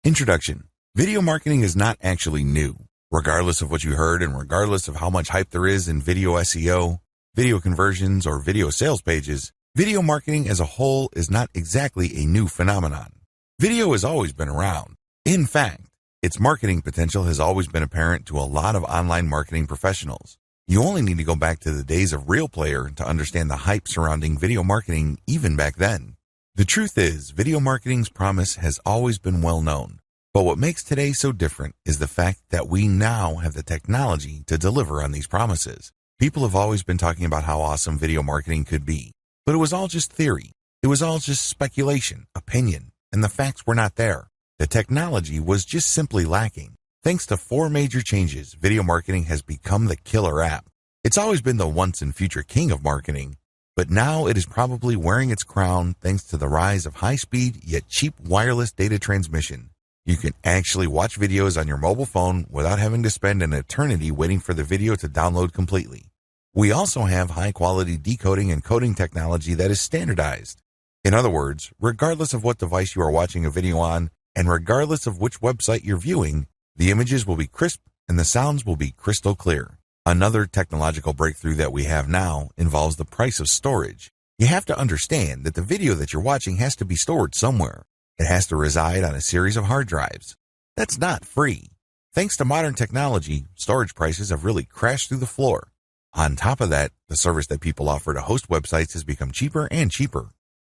Introduction. Video marketing is not actually new. Regardless of what you heard and regardless of how much hype there is in video SEO, video conversions, or video sales pages, video marketing as a whole is not exactly a new phenomenon. Video has always been around. In fact, its marketing potential has always been apparent to a lot of online marketing professionals. You only need to go back to the days of Real Player to understand the hype surrounding video marketing even back then. The truth is, video marketing's promise has always been well known. But what makes today so different is the fact that we now have the technology to deliver on these promises. People have always been talking about how awesome video marketing could be, but it was all just theory. It was all just speculation, opinion, and the facts were not there. The technology was just simply lacking. Thanks to 4 major changes, video marketing has become the killer app. It's always been the once and future king of marketing, but now it is probably wearing its crown thanks to the rise of high-speed yet cheap wireless data transmission. You can actually watch videos on your mobile phone without having to spend an eternity waiting for the video to download completely. We also have high-quality decoding and coding technology that is standardized. In other words, regardless of what device you are watching a video on, and regardless of which website you're viewing, the images will be crisp and the sounds will be crystal clear. Another technological breakthrough that we have now involves the price of storage. You have to understand that the video that you're watching has to be stored somewhere. It has to reside on a series of hard drives. That's not free. Thanks to modern technology, storage prices have really crashed through the floor. On top of that, the service that people offer to host websites has become cheaper and cheaper.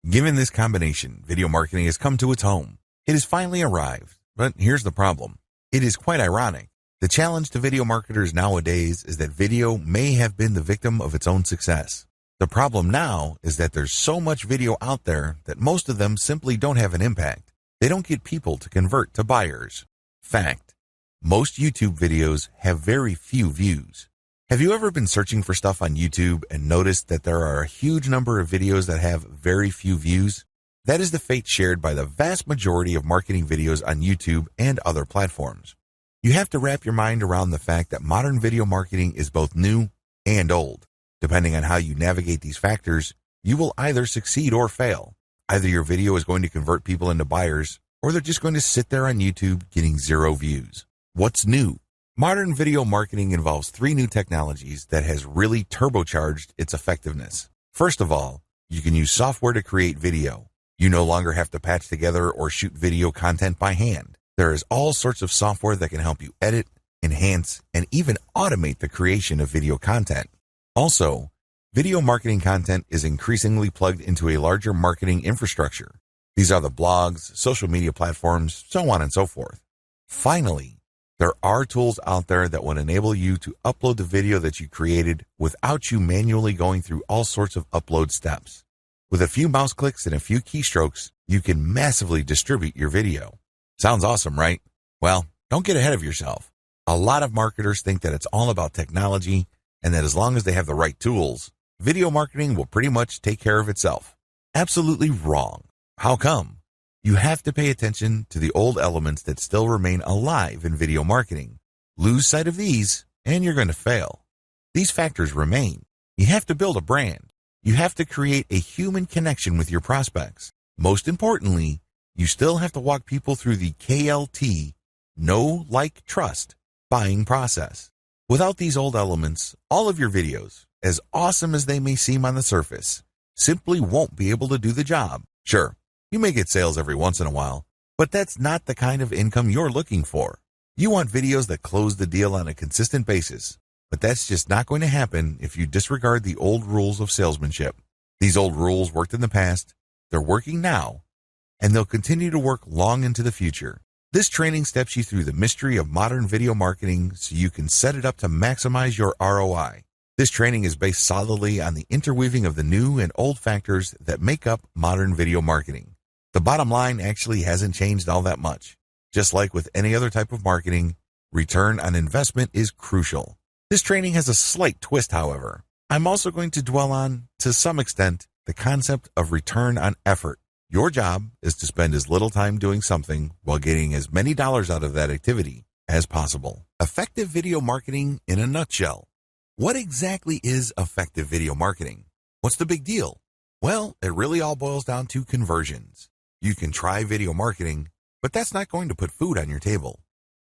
Given this combination, video marketing has come to its home. It has finally arrived, but here's the problem. It is quite ironic. The challenge to video marketers nowadays is that video may have been the victim of its own success. The problem now is that there's so much video out there that most of them simply don't have an impact. They don't get people to convert to buyers. Fact. Most YouTube videos have very few views. Have you ever been searching for stuff on YouTube and noticed that there are a huge number of videos that have very few views? That is the fate shared by the vast majority of marketing videos on YouTube and other platforms. You have to wrap your mind around the fact that modern video marketing is both new and old. Depending on how you navigate these factors, you will either succeed or fail. Either your video is going to convert people into buyers, or they're just going to sit there on YouTube getting 0 views. What's new? Modern video marketing involves 3 new technologies that has really turbocharged its effectiveness. First of all, you can use software to create video. You no longer have to patch together or shoot video content by hand. There is all sorts of software that can help you edit, enhance, and even automate the creation of video content. Also, video marketing content is increasingly plugged into a larger marketing infrastructure. These are the blogs, social media platforms, so on and so forth. Finally, there are tools out there that would enable you to upload the video that you created without you manually going through all sorts of upload steps. With a few mouse clicks and a few keystrokes, you can massively distribute your video. Sounds awesome, right? Well, don't get ahead of yourself. A lot of marketers think that it's all about technology and that as long as they have the right tools, video marketing will pretty much take care of itself. Absolutely wrong. How come? You have to pay attention to the old elements that still remain alive in video marketing. Lose sight of these, and you're going to fail. These factors remain. You have to build a brand. You have to create a human connection with your prospects. Most importantly, you still have to walk people through the KLT, know, like, trust, buying process. Without these old elements, all of your videos, as awesome as they may seem on the surface, simply won't be able to do the job. Sure, you may get sales every once in a while, but that's not the kind of income you're looking for. You want videos that close the deal on a consistent basis, but that's just not going to happen if you disregard the old rules of salesmanship. These old rules worked in the past, they're working now, and they'll continue to work long into the future. This training steps you through the mystery of modern video marketing so you can set it up to maximize your ROI. This training is based solidly on the interweaving of the new and old factors that make up modern video marketing. The bottom line actually hasn't changed all that much. Just like with any other type of marketing, return on investment is crucial. This training has a slight twist, however. I'm also going to dwell on, to some extent, the concept of return on effort. Your job is to spend as little time doing something while getting as many dollars out of that activity as possible. Effective video marketing in a nutshell. What exactly is effective video marketing? What's the big deal? Well, it really all boils down to conversions. You can try video marketing, But that's not going to put food on your table.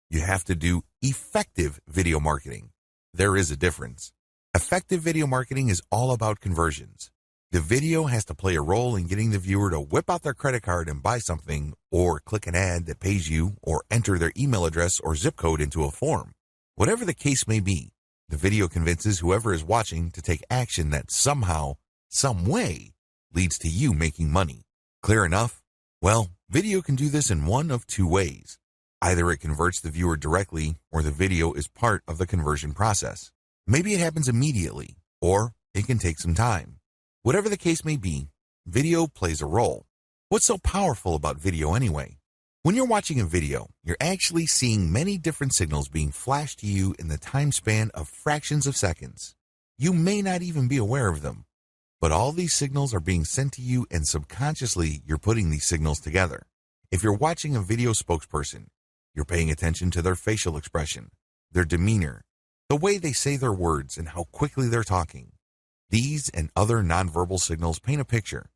You have to do effective video marketing. There is a difference. Effective video marketing is all about conversions. The video has to play a role in getting the viewer to whip out their credit card and buy something, or click an ad that pays you, or enter their email address or zip code into a form. Whatever the case may be, the video convinces whoever is watching to take action that somehow, some way, leads to you making money. Clear enough? Well, video can do this in one of two ways. Either it converts the viewer directly, or the video is part of the conversion process. Maybe it happens immediately, or it can take some time. Whatever the case may be, video plays a role. What's so powerful about video anyway? When you're watching a video, you're actually seeing many different signals being flashed to you in the time span of fractions of seconds. You may not even be aware of them, but all these signals are being sent to you, and subconsciously you're putting these signals together. If you're watching a video spokesperson, you're paying attention to their facial expression, their demeanor, the way they say their words, and how quickly they're talking. These and other nonverbal signals paint a picture.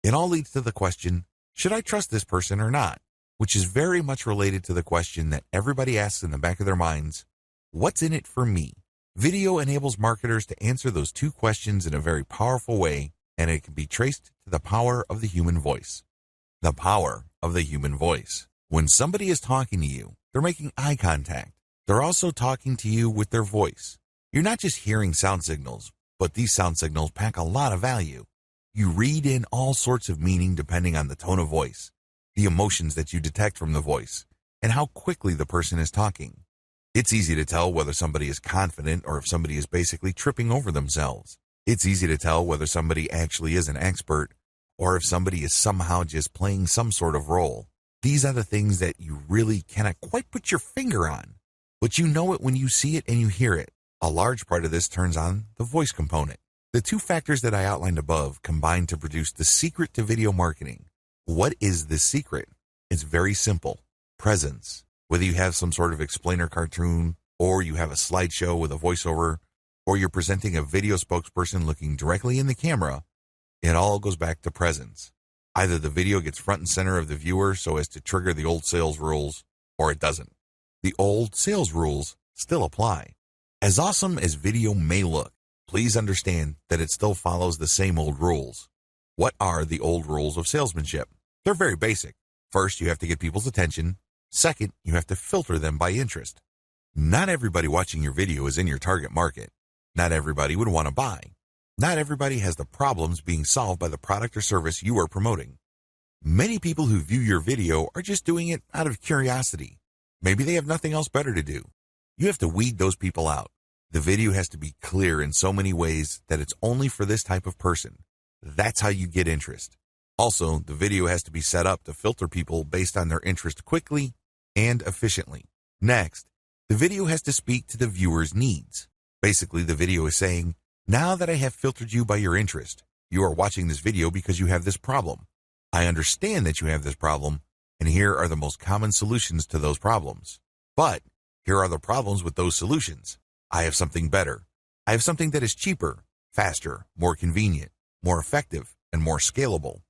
It all leads to the question, should I trust this person or not? Which is very much related to the question that everybody asks in the back of their minds, what's in it for me? Video enables marketers to answer those two questions in a very powerful way, and it can be traced to the power of the human voice. The power of the human voice. When somebody is talking to you, they're making eye contact. They're also talking to you with their voice. You're not just hearing sound signals, but these sound signals pack a lot of value. You read in all sorts of meaning depending on the tone of voice, the emotions that you detect from the voice, and how quickly the person is talking. It's easy to tell whether somebody is confident or if somebody is basically tripping over themselves. It's easy to tell whether somebody actually is an expert or if somebody is somehow just playing some sort of role. These are the things that you really cannot quite put your finger on, but you know it when you see it and you hear it. A large part of this turns on the voice component. The two factors that I outlined above combine to produce the secret to video marketing. What is this secret? It's very simple. Presence. Whether you have some sort of explainer cartoon, or you have a slideshow with a voiceover, or you're presenting a video spokesperson looking directly in the camera, it all goes back to presence. Either the video gets front and center of the viewer so as to trigger the old sales rules, or it doesn't. The old sales rules still apply. As awesome as video may look, please understand that it still follows the same old rules. What are the old rules of salesmanship? They're very basic. First, you have to get people's attention. Second, you have to filter them by interest. Not everybody watching your video is in your target market. Not everybody would want to buy. Not everybody has the problems being solved by the product or service you are promoting. Many people who view your video are just doing it out of curiosity. Maybe they have nothing else better to do. You have to weed those people out. The video has to be clear in so many ways that it's only for this type of person. That's how you get interest. Also, the video has to be set up to filter people based on their interest quickly and efficiently. Next, the video has to speak to the viewer's needs. Basically, the video is saying, now that I have filtered you by your interest, you are watching this video because you have this problem. I understand that you have this problem, and here are the most common solutions to those problems. But here are the problems with those solutions. I have something better. I have something that is cheaper, faster, more convenient, more effective, and more scalable.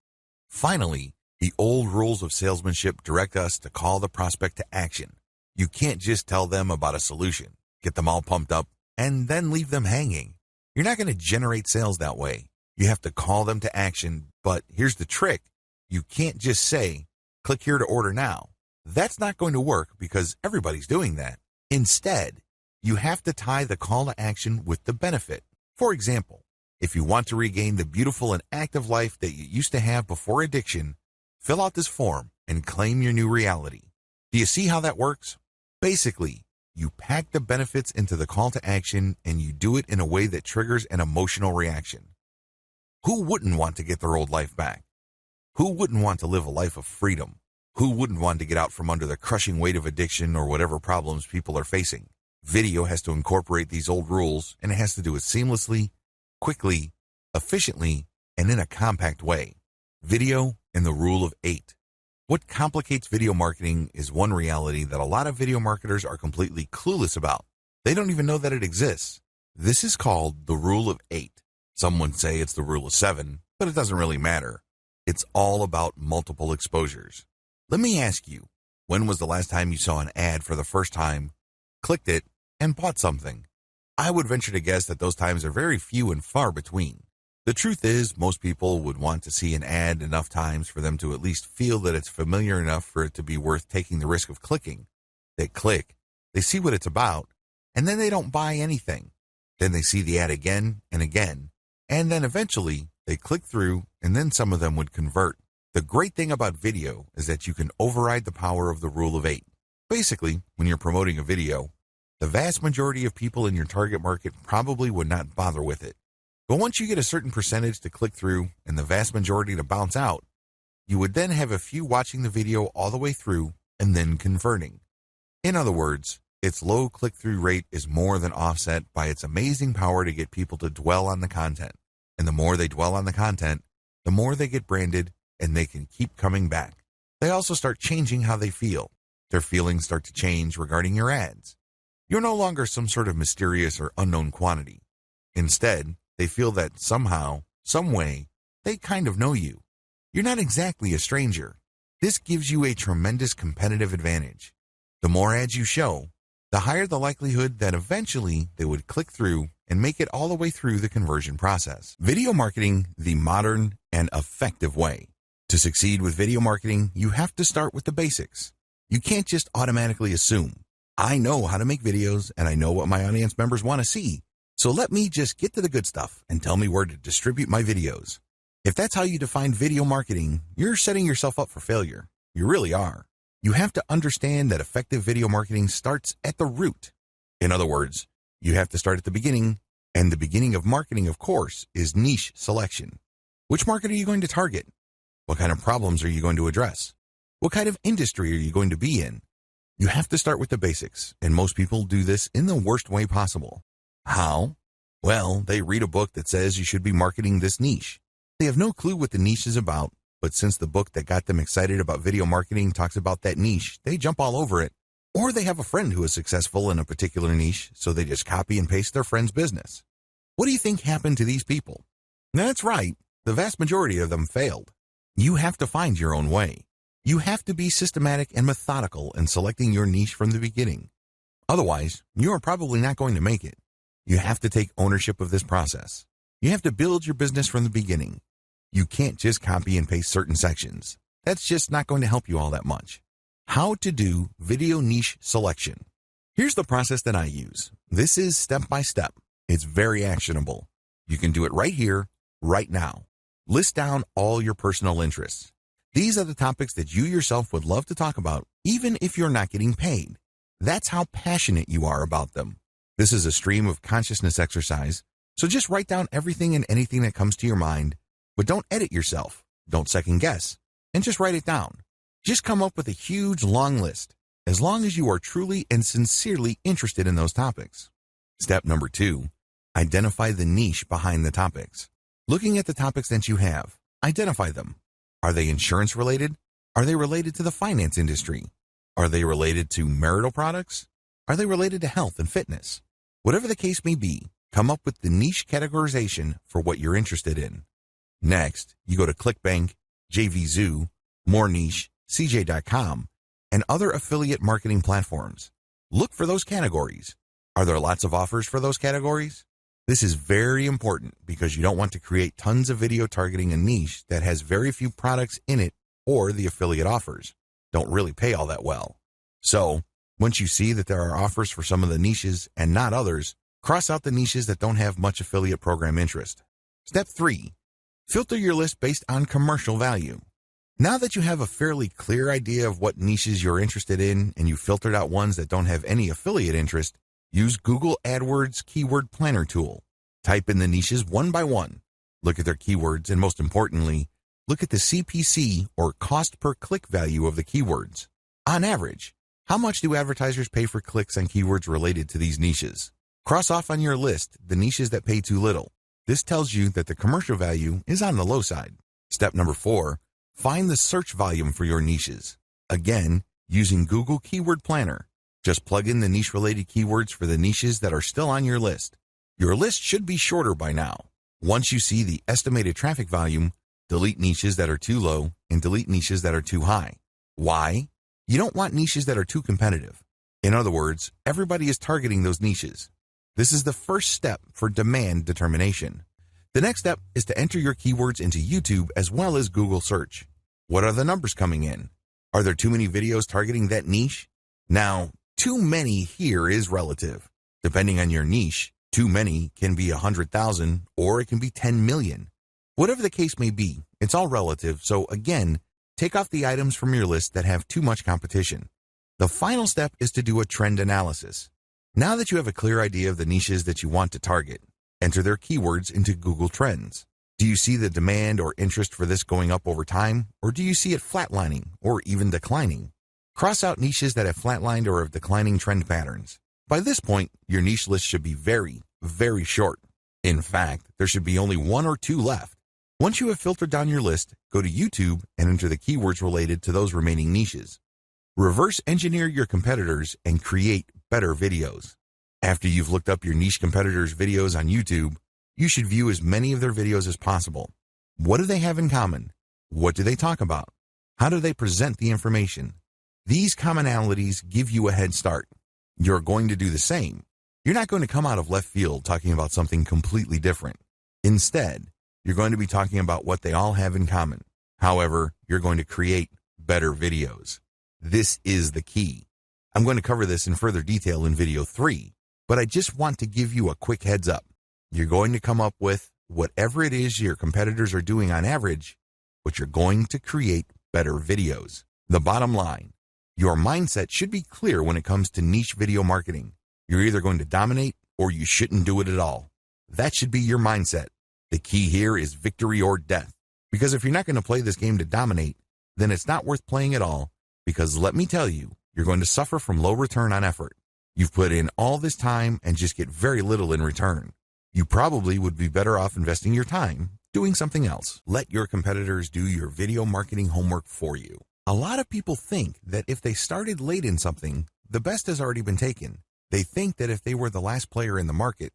Finally, the old rules of salesmanship direct us to call the prospect to action. You can't just tell them about a solution, get them all pumped up, and then leave them hanging. You're not going to generate sales that way. You have to call them to action, but here's the trick. You can't just say, click here to order now. That's not going to work because everybody's doing that. Instead, you have to tie the call to action with the benefit. For example, if you want to regain the beautiful and active life that you used to have before addiction, fill out this form and claim your new reality. Do you see how that works? Basically, you pack the benefits into the call to action and you do it in a way that triggers an emotional reaction. Who wouldn't want to get their old life back? Who wouldn't want to live a life of freedom? Who wouldn't want to get out from under the crushing weight of addiction or whatever problems people are facing? Video has to incorporate these old rules, and it has to do it seamlessly, quickly, efficiently, and in a compact way. Video and the rule of 8. What complicates video marketing is one reality that a lot of video marketers are completely clueless about. They don't even know that it exists. This is called the rule of 8. Some would say it's the rule of 7, but it doesn't really matter. It's all about multiple exposures. Let me ask you, When was the last time you saw an ad for the first time, clicked it, and bought something? I would venture to guess that those times are very few and far between. The truth is, most people would want to see an ad enough times for them to at least feel that it's familiar enough for it to be worth taking the risk of clicking. They click, they see what it's about, and then they don't buy anything. Then they see the ad again and again, and then eventually they click through, and then some of them would convert. The great thing about video is that you can override the power of the rule of 8. Basically, when you're promoting a video, the vast majority of people in your target market probably would not bother with it. But once you get a certain percentage to click through and the vast majority to bounce out, you would then have a few watching the video all the way through and then converting. In other words, its low click-through rate is more than offset by its amazing power to get people to dwell on the content. And the more they dwell on the content, the more they get branded and they can keep coming back. They also start changing how they feel. Their feelings start to change regarding your ads. You're no longer some sort of mysterious or unknown quantity. Instead, they feel that somehow, some way, they kind of know you. You're not exactly a stranger. This gives you a tremendous competitive advantage. The more ads you show, the higher the likelihood that eventually they would click through and make it all the way through the conversion process. Video marketing, the modern and effective way. To succeed with video marketing, you have to start with the basics. You can't just automatically assume, I know how to make videos and I know what my audience members want to see. So let me just get to the good stuff and tell me where to distribute my videos. If that's how you define video marketing, you're setting yourself up for failure. You really are. You have to understand that effective video marketing starts at the root. In other words, you have to start at the beginning, and the beginning of marketing, of course, is niche selection. Which market are you going to target? What kind of problems are you going to address? What kind of industry are you going to be in? You have to start with the basics, and most people do this in the worst way possible. How? Well, they read a book that says you should be marketing this niche. They have no clue what the niche is about, but since the book that got them excited about video marketing talks about that niche, they jump all over it. Or they have a friend who is successful in a particular niche, so they just copy and paste their friend's business. What do you think happened to these people? That's right, the vast majority of them failed. You have to find your own way. You have to be systematic and methodical in selecting your niche from the beginning. Otherwise, you are probably not going to make it. You have to take ownership of this process. You have to build your business from the beginning. You can't just copy and paste certain sections. That's just not going to help you all that much. How to do video niche selection. Here's the process that I use. This is step by step. It's very actionable. You can do it right here, right now. List down all your personal interests. These are the topics that you yourself would love to talk about, even if you're not getting paid. That's how passionate you are about them. This is a stream of consciousness exercise, so just write down everything and anything that comes to your mind, but don't edit yourself, don't second guess, and just write it down. Just come up with a huge long list, as long as you are truly and sincerely interested in those topics. Step number 2, identify the niche behind the topics. Looking at the topics that you have, identify them. Are they insurance related? Are they related to the finance industry? Are they related to marital products? Are they related to health and fitness? Whatever the case may be, come up with the niche categorization for what you're interested in. Next, you go to ClickBank, JVZoo, MoreNiche, CJ.com, and other affiliate marketing platforms. Look for those categories. Are there lots of offers for those categories? This is very important because you don't want to create tons of video targeting a niche that has very few products in it or the affiliate offers don't really pay all that well. So, once you see that there are offers for some of the niches and not others, cross out the niches that don't have much affiliate program interest. Step 3, filter your list based on commercial value. Now that you have a fairly clear idea of what niches you're interested in and you filtered out ones that don't have any affiliate interest, use Google AdWords Keyword Planner tool. Type in the niches one by one. Look at their keywords and most importantly, look at the CPC or cost per click value of the keywords. On average, how much do advertisers pay for clicks on keywords related to these niches? Cross off on your list the niches that pay too little. This tells you that the commercial value is on the low side. Step number 4, find the search volume for your niches. Again, using Google Keyword Planner. Just plug in the niche-related keywords for the niches that are still on your list. Your list should be shorter by now. Once you see the estimated traffic volume, delete niches that are too low and delete niches that are too high. Why? You don't want niches that are too competitive. In other words, everybody is targeting those niches. This is the first step for demand determination. The next step is to enter your keywords into YouTube as well as Google search. What are the numbers coming in? Are there too many videos targeting that niche? Now, too many here is relative. Depending on your niche, too many can be 100,000 or it can be 10 million. Whatever the case may be, it's all relative, so again, take off the items from your list that have too much competition. The final step is to do a trend analysis. Now that you have a clear idea of the niches that you want to target, enter their keywords into Google Trends. Do you see the demand or interest for this going up over time, or do you see it flatlining or even declining? Cross out niches that have flatlined or have declining trend patterns. By this point, your niche list should be very, very short. In fact, there should be only 1 or 2 left. Once you have filtered down your list, go to YouTube and enter the keywords related to those remaining niches. Reverse engineer your competitors and create better videos. After you've looked up your niche competitors' videos on YouTube, you should view as many of their videos as possible. What do they have in common? What do they talk about? How do they present the information? These commonalities give you a head start. You're going to do the same. You're not going to come out of left field talking about something completely different. Instead, you're going to be talking about what they all have in common. However, you're going to create better videos. This is the key. I'm going to cover this in further detail in video 3, but I just want to give you a quick heads up. You're going to come up with whatever it is your competitors are doing on average, but you're going to create better videos. The bottom line, your mindset should be clear when it comes to niche video marketing. You're either going to dominate or you shouldn't do it at all. That should be your mindset. The key here is victory or death. Because if you're not going to play this game to dominate, then it's not worth playing at all. Because let me tell you, you're going to suffer from low return on effort. You've put in all this time and just get very little in return. You probably would be better off investing your time doing something else. Let your competitors do your video marketing homework for you. A lot of people think that if they started late in something, the best has already been taken. They think that if they were the last player in the market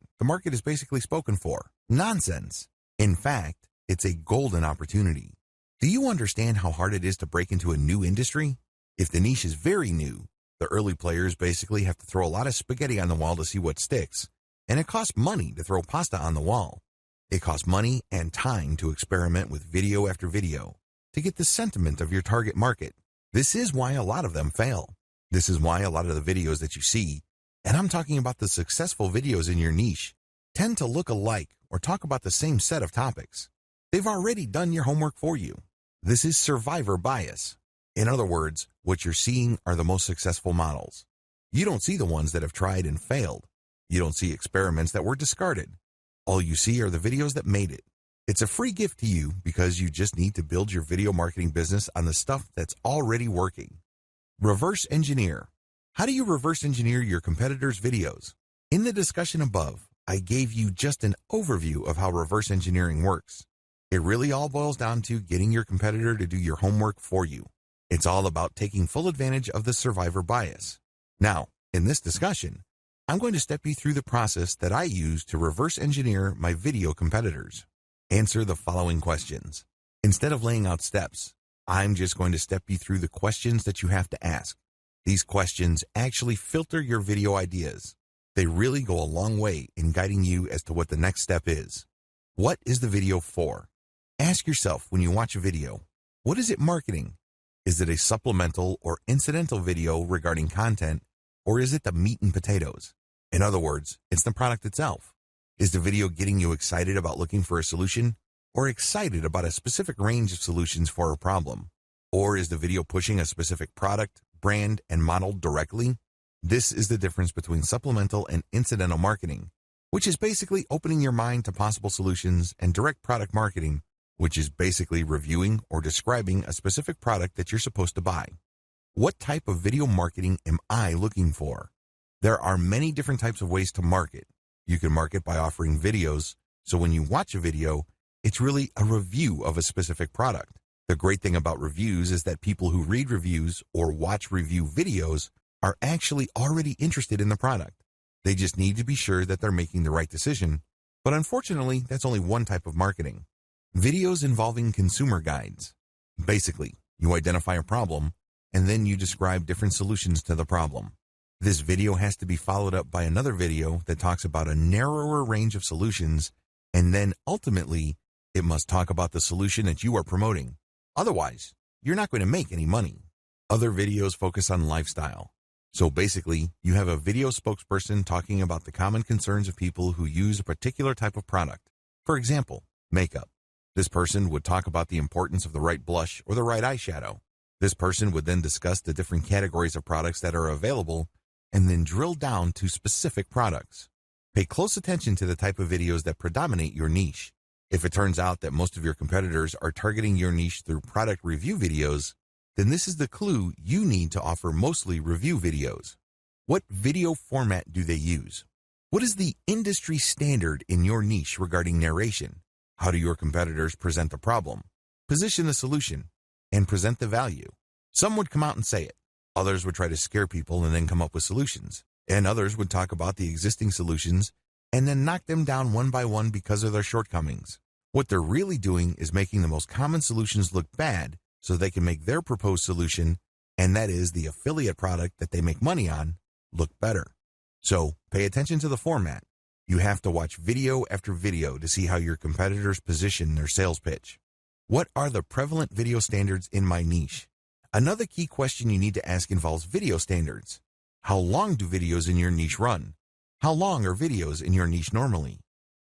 is basically spoken for. Nonsense. In fact, it's a golden opportunity. Do you understand how hard it is to break into a new industry? If the niche is very new, the early players basically have to throw a lot of spaghetti on the wall to see what sticks. And it costs money to throw pasta on the wall. It costs money and time to experiment with video after video to get the sentiment of your target market. This is why a lot of them fail. This is why a lot of the videos that you see, and I'm talking about the successful videos in your niche, tend to look alike or talk about the same set of topics. They've already done your homework for you. This is survivor bias. In other words, what you're seeing are the most successful models. You don't see the ones that have tried and failed. You don't see experiments that were discarded. All you see are the videos that made it. It's a free gift to you because you just need to build your video marketing business on the stuff that's already working. Reverse engineer. How do you reverse engineer your competitors' videos? In the discussion above, I gave you just an overview of how reverse engineering works. It really all boils down to getting your competitor to do your homework for you. It's all about taking full advantage of the survivor bias. Now, in this discussion, I'm going to step you through the process that I use to reverse engineer my video competitors. Answer the following questions. Instead of laying out steps, I'm just going to step you through the questions that you have to ask. These questions actually filter your video ideas. They really go a long way in guiding you as to what the next step is. What is the video for? Ask yourself when you watch a video, what is it marketing? Is it a supplemental or incidental video regarding content, or is it the meat and potatoes? In other words, it's the product itself. Is the video getting you excited about looking for a solution, or excited about a specific range of solutions for a problem? Or is the video pushing a specific product, brand, and model directly? This is the difference between supplemental and incidental marketing, which is basically opening your mind to possible solutions, and direct product marketing, which is basically reviewing or describing a specific product that you're supposed to buy. What type of video marketing am I looking for? There are many different types of ways to market. You can market by offering videos, so when you watch a video, it's really a review of a specific product. The great thing about reviews is that people who read reviews or watch review videos are actually already interested in the product. They just need to be sure that they're making the right decision, but unfortunately, that's only one type of marketing. Videos involving consumer guides. Basically, you identify a problem, and then you describe different solutions to the problem. This video has to be followed up by another video that talks about a narrower range of solutions, and then ultimately, it must talk about the solution that you are promoting. Otherwise, you're not going to make any money. Other videos focus on lifestyle. So basically, you have a video spokesperson talking about the common concerns of people who use a particular type of product. For example, makeup. This person would talk about the importance of the right blush or the right eyeshadow. This person would then discuss the different categories of products that are available and then drill down to specific products. Pay close attention to the type of videos that predominate your niche. If it turns out that most of your competitors are targeting your niche through product review videos, then this is the clue you need to offer mostly review videos. What video format do they use? What is the industry standard in your niche regarding narration? How do your competitors present the problem, position the solution, and present the value? Some would come out and say it. Others would try to scare people and then come up with solutions. And others would talk about the existing solutions and then knock them down one by one because of their shortcomings. What they're really doing is making the most common solutions look bad so they can make their proposed solution, and that is the affiliate product that they make money on, look better. So pay attention to the format. You have to watch video after video to see how your competitors position their sales pitch. What are the prevalent video standards in my niche? Another key question you need to ask involves video standards. How long do videos in your niche run? How long are videos in your niche normally?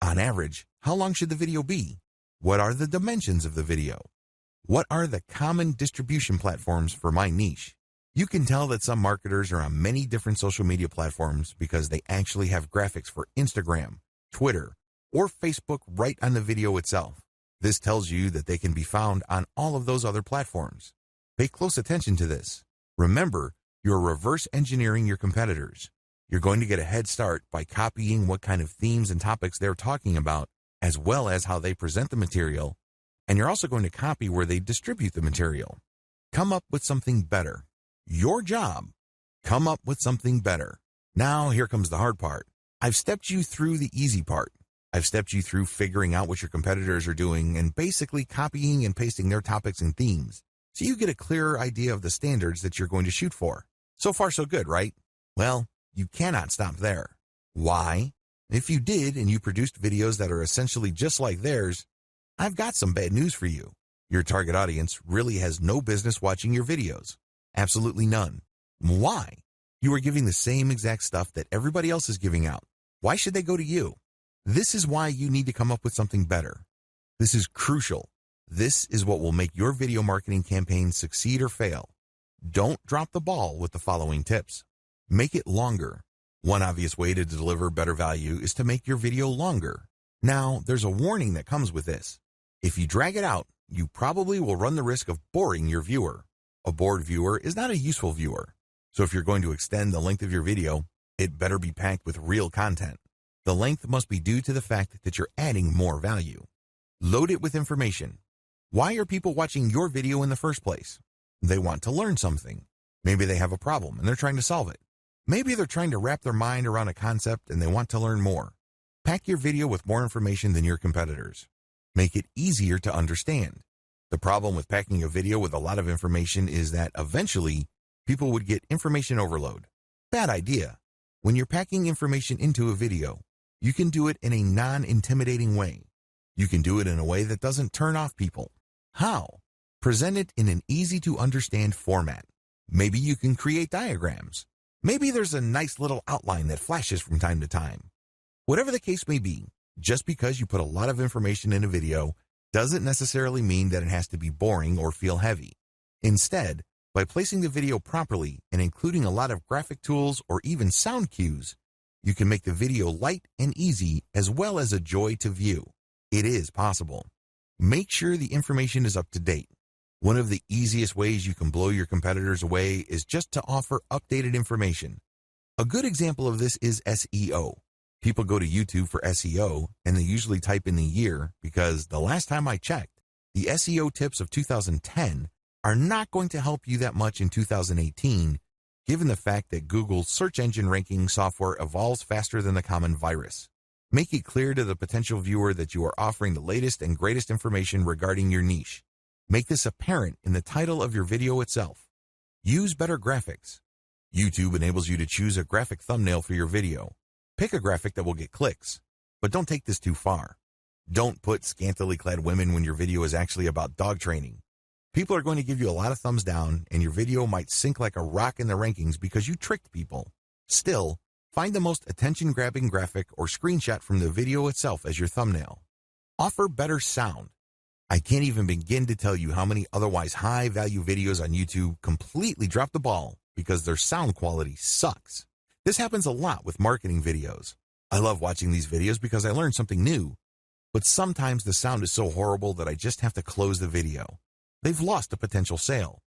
On average, how long should the video be? What are the dimensions of the video? What are the common distribution platforms for my niche? You can tell that some marketers are on many different social media platforms because they actually have graphics for Instagram, Twitter, or Facebook right on the video itself. This tells you that they can be found on all of those other platforms. Pay close attention to this. Remember, you're reverse engineering your competitors. You're going to get a head start by copying what kind of themes and topics they're talking about, as well as how they present the material, and you're also going to copy where they distribute the material. Come up with something better. Your job. Come up with something better. Now, here comes the hard part. I've stepped you through the easy part. I've stepped you through figuring out what your competitors are doing and basically copying and pasting their topics and themes, so you get a clearer idea of the standards that you're going to shoot for. So far, so good, right? Well, you cannot stop there. Why? If you did and you produced videos that are essentially just like theirs, I've got some bad news for you. Your target audience really has no business watching your videos. Absolutely none. Why? You are giving the same exact stuff that everybody else is giving out. Why should they go to you? This is why you need to come up with something better. This is crucial. This is what will make your video marketing campaign succeed or fail. Don't drop the ball with the following tips. Make it longer. One obvious way to deliver better value is to make your video longer. Now, there's a warning that comes with this. If you drag it out, you probably will run the risk of boring your viewer. A bored viewer is not a useful viewer. So if you're going to extend the length of your video, it better be packed with real content. The length must be due to the fact that you're adding more value. Load it with information. Why are people watching your video in the first place? They want to learn something. Maybe they have a problem and they're trying to solve it. Maybe they're trying to wrap their mind around a concept and they want to learn more. Pack your video with more information than your competitors. Make it easier to understand. The problem with packing a video with a lot of information is that eventually people would get information overload. Bad idea. When you're packing information into a video, you can do it in a non-intimidating way. You can do it in a way that doesn't turn off people. How? Present it in an easy-to-understand format. Maybe you can create diagrams. Maybe there's a nice little outline that flashes from time to time. Whatever the case may be, just because you put a lot of information in a video doesn't necessarily mean that it has to be boring or feel heavy. Instead, by placing the video properly and including a lot of graphic tools or even sound cues, you can make the video light and easy as well as a joy to view. It is possible. Make sure the information is up to date. One of the easiest ways you can blow your competitors away is just to offer updated information. A good example of this is SEO. People go to YouTube for SEO and they usually type in the year because the last time I checked, the SEO tips of 2010 are not going to help you that much in 2018, given the fact that Google's search engine ranking software evolves faster than the common virus. Make it clear to the potential viewer that you are offering the latest and greatest information regarding your niche. Make this apparent in the title of your video itself. Use better graphics. YouTube enables you to choose a graphic thumbnail for your video. Pick a graphic that will get clicks, but don't take this too far. Don't put scantily clad women when your video is actually about dog training. People are going to give you a lot of thumbs down, and your video might sink like a rock in the rankings because you tricked people. Still, find the most attention-grabbing graphic or screenshot from the video itself as your thumbnail. Offer better sound. I can't even begin to tell you how many otherwise high-value videos on YouTube completely drop the ball because their sound quality sucks. This happens a lot with marketing videos. I love watching these videos because I learn something new, but sometimes the sound is so horrible that I just have to close the video. They've lost a potential sale.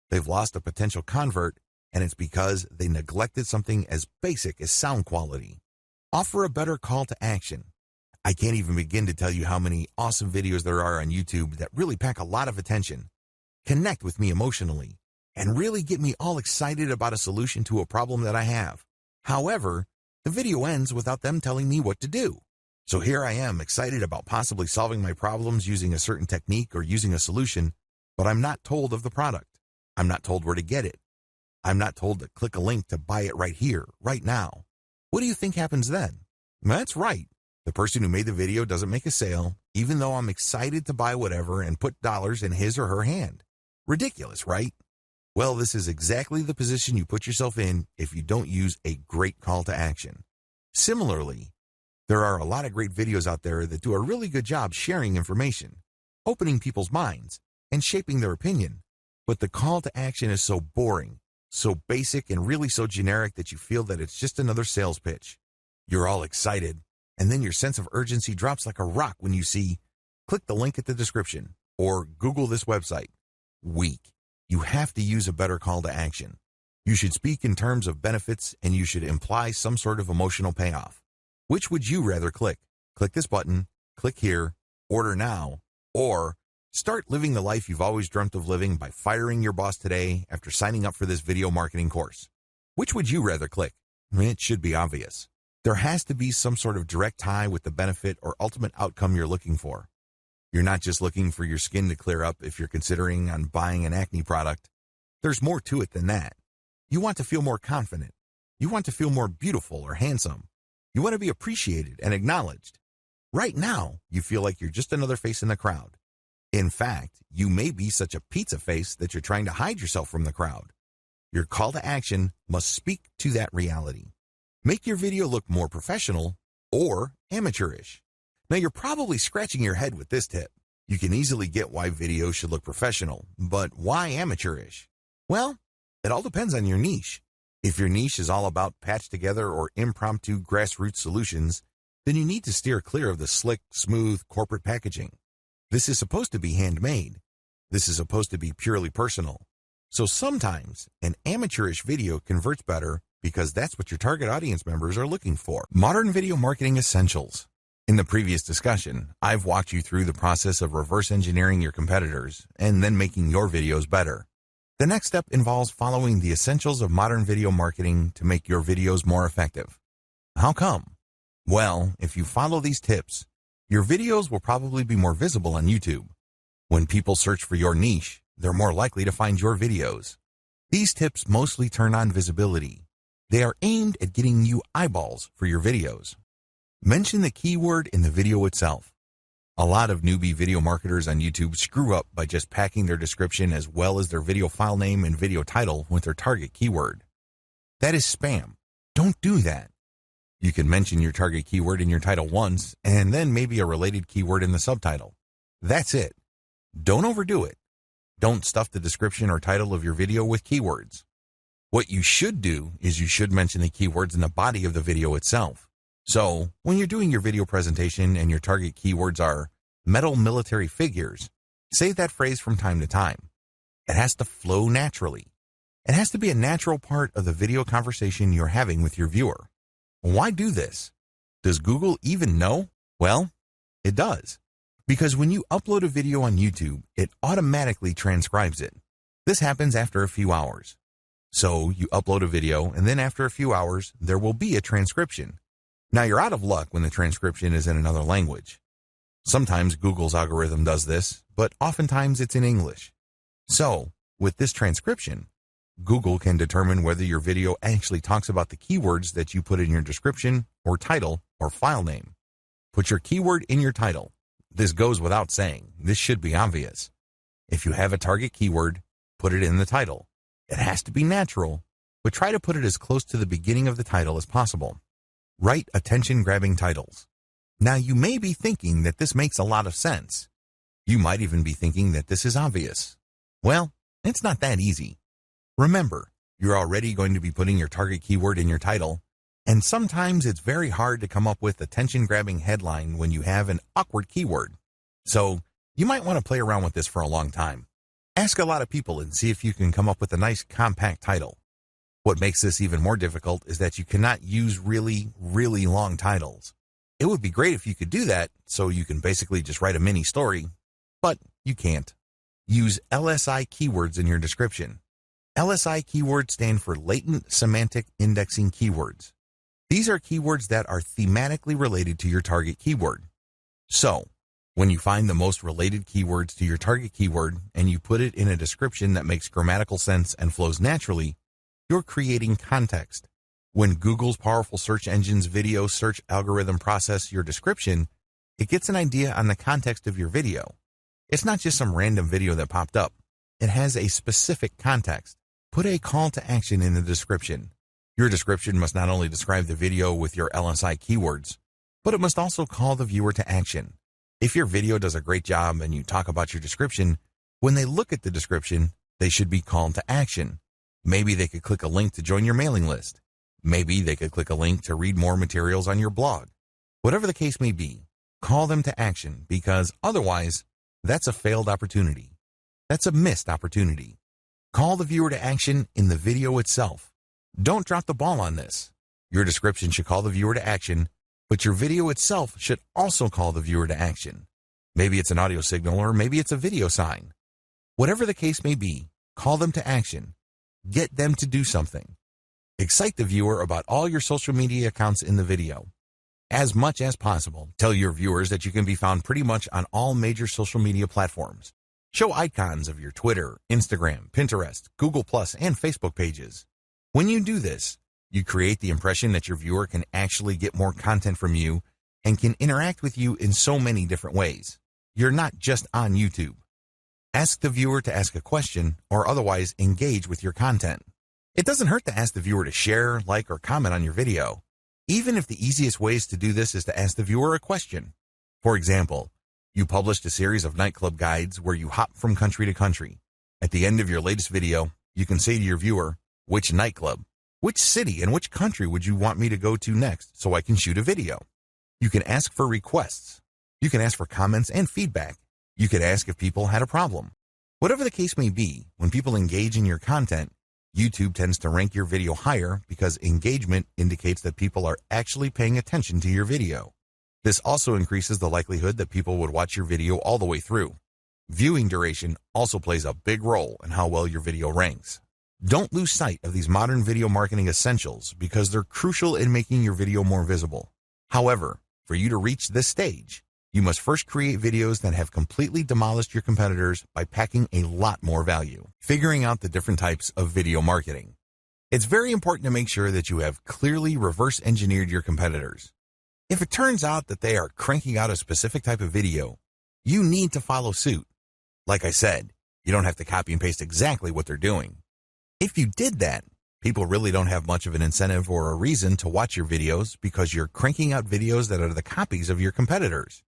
They've lost a potential convert, and it's because they neglected something as basic as sound quality. Offer a better call to action. I can't even begin to tell you how many awesome videos there are on YouTube that really pack a lot of attention, connect with me emotionally, and really get me all excited about a solution to a problem that I have. However, the video ends without them telling me what to do. So here I am excited about possibly solving my problems using a certain technique or using a solution, but I'm not told of the product. I'm not told where to get it. I'm not told to click a link to buy it right here, right now. What do you think happens then? That's right. The person who made the video doesn't make a sale, even though I'm excited to buy whatever and put dollars in his or her hand. Ridiculous, right? Well, this is exactly the position you put yourself in if you don't use a great call to action. Similarly, there are a lot of great videos out there that do a really good job sharing information, opening people's minds, and shaping their opinion. But the call to action is so boring, so basic, and really so generic that you feel that it's just another sales pitch. You're all excited, and then your sense of urgency drops like a rock when you see, click the link at the description, or Google this website. Weak. You have to use a better call to action. You should speak in terms of benefits, and you should imply some sort of emotional payoff. Which would you rather click? Click this button, click here, order now, or start living the life you've always dreamt of living by firing your boss today after signing up for this video marketing course. Which would you rather click? It should be obvious. There has to be some sort of direct tie with the benefit or ultimate outcome you're looking for. You're not just looking for your skin to clear up if you're considering on buying an acne product. There's more to it than that. You want to feel more confident. You want to feel more beautiful or handsome. You want to be appreciated and acknowledged. Right now, you feel like you're just another face in the crowd. In fact, you may be such a pizza face that you're trying to hide yourself from the crowd. Your call to action must speak to that reality. Make your video look more professional or amateurish. Now, you're probably scratching your head with this tip. You can easily get why videos should look professional, but why amateurish? Well, it all depends on your niche. If your niche is all about patched together or impromptu grassroots solutions, then you need to steer clear of the slick, smooth corporate packaging. This is supposed to be handmade. This is supposed to be purely personal. So sometimes an amateurish video converts better because that's what your target audience members are looking for. Modern video marketing essentials. In the previous discussion, I've walked you through the process of reverse engineering your competitors and then making your videos better. The next step involves following the essentials of modern video marketing to make your videos more effective. How come? Well, if you follow these tips, your videos will probably be more visible on YouTube. When people search for your niche, they're more likely to find your videos. These tips mostly turn on visibility. They are aimed at getting you eyeballs for your videos. Mention the keyword in the video itself. A lot of newbie video marketers on YouTube screw up by just packing their description as well as their video file name and video title with their target keyword. That is spam. Don't do that. You can mention your target keyword in your title once and then maybe a related keyword in the subtitle. That's it. Don't overdo it. Don't stuff the description or title of your video with keywords. What you should do is you should mention the keywords in the body of the video itself. So, when you're doing your video presentation and your target keywords are metal military figures, say that phrase from time to time. It has to flow naturally. It has to be a natural part of the video conversation you're having with your viewer. Why do this? Does Google even know? Well, it does. Because when you upload a video on YouTube, it automatically transcribes it. This happens after a few hours. So, you upload a video, and then after a few hours, there will be a transcription. Now, you're out of luck when the transcription is in another language. Sometimes Google's algorithm does this, but oftentimes it's in English. So, with this transcription, Google can determine whether your video actually talks about the keywords that you put in your description or title or file name. Put your keyword in your title. This goes without saying. This should be obvious. If you have a target keyword, put it in the title. It has to be natural, but try to put it as close to the beginning of the title as possible. Write attention-grabbing titles. Now, you may be thinking that this makes a lot of sense. You might even be thinking that this is obvious. Well, it's not that easy. Remember, you're already going to be putting your target keyword in your title, and sometimes it's very hard to come up with attention-grabbing headline when you have an awkward keyword. So, you might want to play around with this for a long time. Ask a lot of people and see if you can come up with a nice compact title. What makes this even more difficult is that you cannot use really, really long titles. It would be great if you could do that, so you can basically just write a mini story, but you can't. Use LSI keywords in your description. LSI keywords stand for Latent Semantic Indexing Keywords. These are keywords that are thematically related to your target keyword. So, when you find the most related keywords to your target keyword and you put it in a description that makes grammatical sense and flows naturally, you're creating context. When Google's powerful search engine's video search algorithm processes your description, it gets an idea on the context of your video. It's not just some random video that popped up. It has a specific context. Put a call to action in the description. Your description must not only describe the video with your LSI keywords, but it must also call the viewer to action. If your video does a great job and you talk about your description, when they look at the description, they should be called to action. Maybe they could click a link to join your mailing list. Maybe they could click a link to read more materials on your blog. Whatever the case may be, call them to action, because otherwise, that's a failed opportunity. That's a missed opportunity. Call the viewer to action in the video itself. Don't drop the ball on this. Your description should call the viewer to action, but your video itself should also call the viewer to action. Maybe it's an audio signal or maybe it's a video sign. Whatever the case may be, call them to action. Get them to do something. Excite the viewer about all your social media accounts in the video. As much as possible, tell your viewers that you can be found pretty much on all major social media platforms. Show icons of your Twitter, Instagram, Pinterest, Google+, and Facebook pages. When you do this, you create the impression that your viewer can actually get more content from you and can interact with you in so many different ways. You're not just on YouTube. Ask the viewer to ask a question or otherwise engage with your content. It doesn't hurt to ask the viewer to share, like, or comment on your video, even if the easiest ways to do this is to ask the viewer a question. For example, you published a series of nightclub guides where you hop from country to country. At the end of your latest video, you can say to your viewer, which nightclub, which city, and which country would you want me to go to next so I can shoot a video? You can ask for requests. You can ask for comments and feedback. You could ask if people had a problem. Whatever the case may be, when people engage in your content, YouTube tends to rank your video higher because engagement indicates that people are actually paying attention to your video. This also increases the likelihood that people would watch your video all the way through. Viewing duration also plays a big role in how well your video ranks. Don't lose sight of these modern video marketing essentials because they're crucial in making your video more visible. However, for you to reach this stage, you must first create videos that have completely demolished your competitors by packing a lot more value. Figuring out the different types of video marketing. It's very important to make sure that you have clearly reverse engineered your competitors. If it turns out that they are cranking out a specific type of video, you need to follow suit. Like I said, you don't have to copy and paste exactly what they're doing. If you did that, people really don't have much of an incentive or a reason to watch your videos because you're cranking out videos that are the copies of your competitors.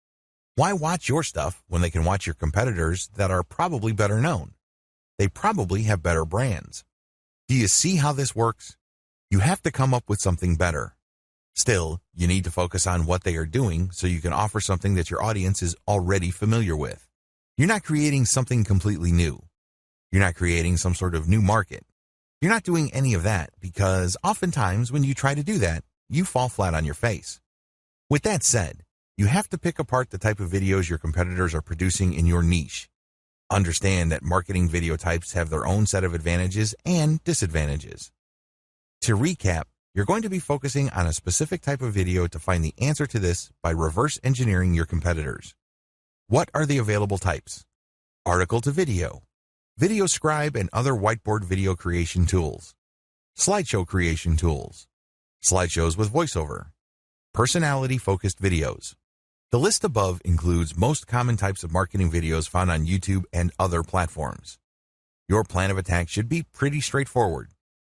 Why watch your stuff when they can watch your competitors that are probably better known? They probably have better brands. Do you see how this works? You have to come up with something better. Still, you need to focus on what they are doing so you can offer something that your audience is already familiar with. You're not creating something completely new. You're not creating some sort of new market. You're not doing any of that because oftentimes when you try to do that, you fall flat on your face. With that said, you have to pick apart the type of videos your competitors are producing in your niche. Understand that marketing video types have their own set of advantages and disadvantages. To recap, you're going to be focusing on a specific type of video to find the answer to this by reverse engineering your competitors. What are the available types? Article to video, VideoScribe and other whiteboard video creation tools, slideshow creation tools, slideshows with voiceover, personality-focused videos. The list above includes most common types of marketing videos found on YouTube and other platforms. Your plan of attack should be pretty straightforward.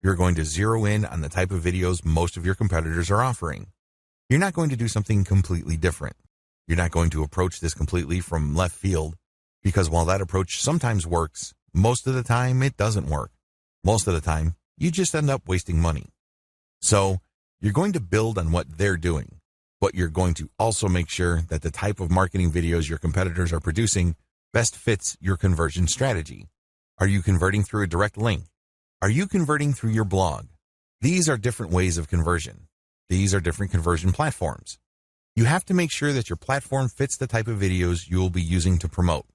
You're going to zero in on the type of videos most of your competitors are offering. You're not going to do something completely different. You're not going to approach this completely from left field, because while that approach sometimes works, most of the time it doesn't work. Most of the time, you just end up wasting money. So, you're going to build on what they're doing, but you're going to also make sure that the type of marketing videos your competitors are producing best fits your conversion strategy. Are you converting through a direct link? Are you converting through your blog? These are different ways of conversion. These are different conversion platforms. You have to make sure that your platform fits the type of videos you will be using to promote.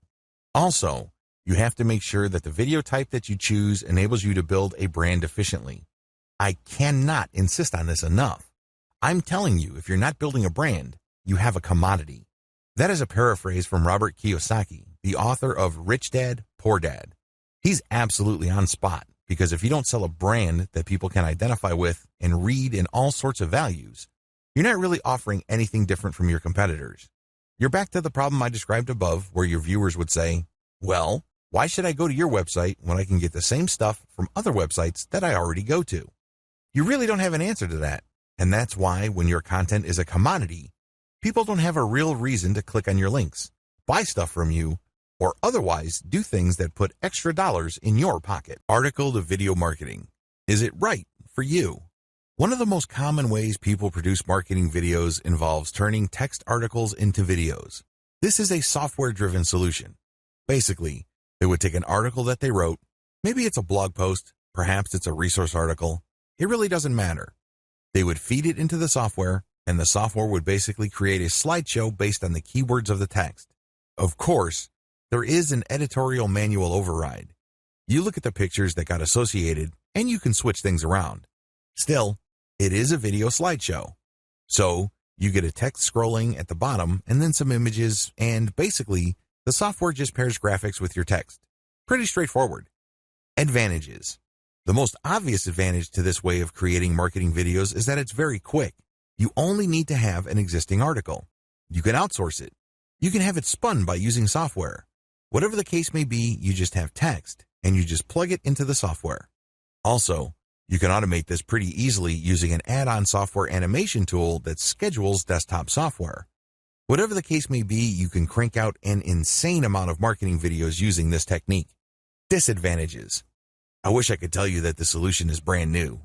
Also, you have to make sure that the video type that you choose enables you to build a brand efficiently. I cannot insist on this enough. I'm telling you, if you're not building a brand, you have a commodity. That is a paraphrase from Robert Kiyosaki, the author of Rich Dad, Poor Dad. He's absolutely on spot, because if you don't sell a brand that people can identify with and read in all sorts of values, you're not really offering anything different from your competitors. You're back to the problem I described above, where your viewers would say, well, why should I go to your website when I can get the same stuff from other websites that I already go to? You really don't have an answer to that. And that's why when your content is a commodity, people don't have a real reason to click on your links, buy stuff from you, or otherwise do things that put extra dollars in your pocket. Article to video marketing. Is it right for you? One of the most common ways people produce marketing videos involves turning text articles into videos. This is a software-driven solution. Basically, they would take an article that they wrote, maybe it's a blog post, perhaps it's a resource article, it really doesn't matter. They would feed it into the software, and the software would basically create a slideshow based on the keywords of the text. Of course, there is an editorial manual override. You look at the pictures that got associated, and you can switch things around. Still, it is a video slideshow. So, you get a text scrolling at the bottom, and then some images, and basically, the software just pairs graphics with your text. Pretty straightforward. Advantages. The most obvious advantage to this way of creating marketing videos is that it's very quick. You only need to have an existing article. You can outsource it. You can have it spun by using software. Whatever the case may be, you just have text, and you just plug it into the software. Also, you can automate this pretty easily using an add-on software animation tool that schedules desktop software. Whatever the case may be, you can crank out an insane amount of marketing videos using this technique. Disadvantages. I wish I could tell you that the solution is brand new.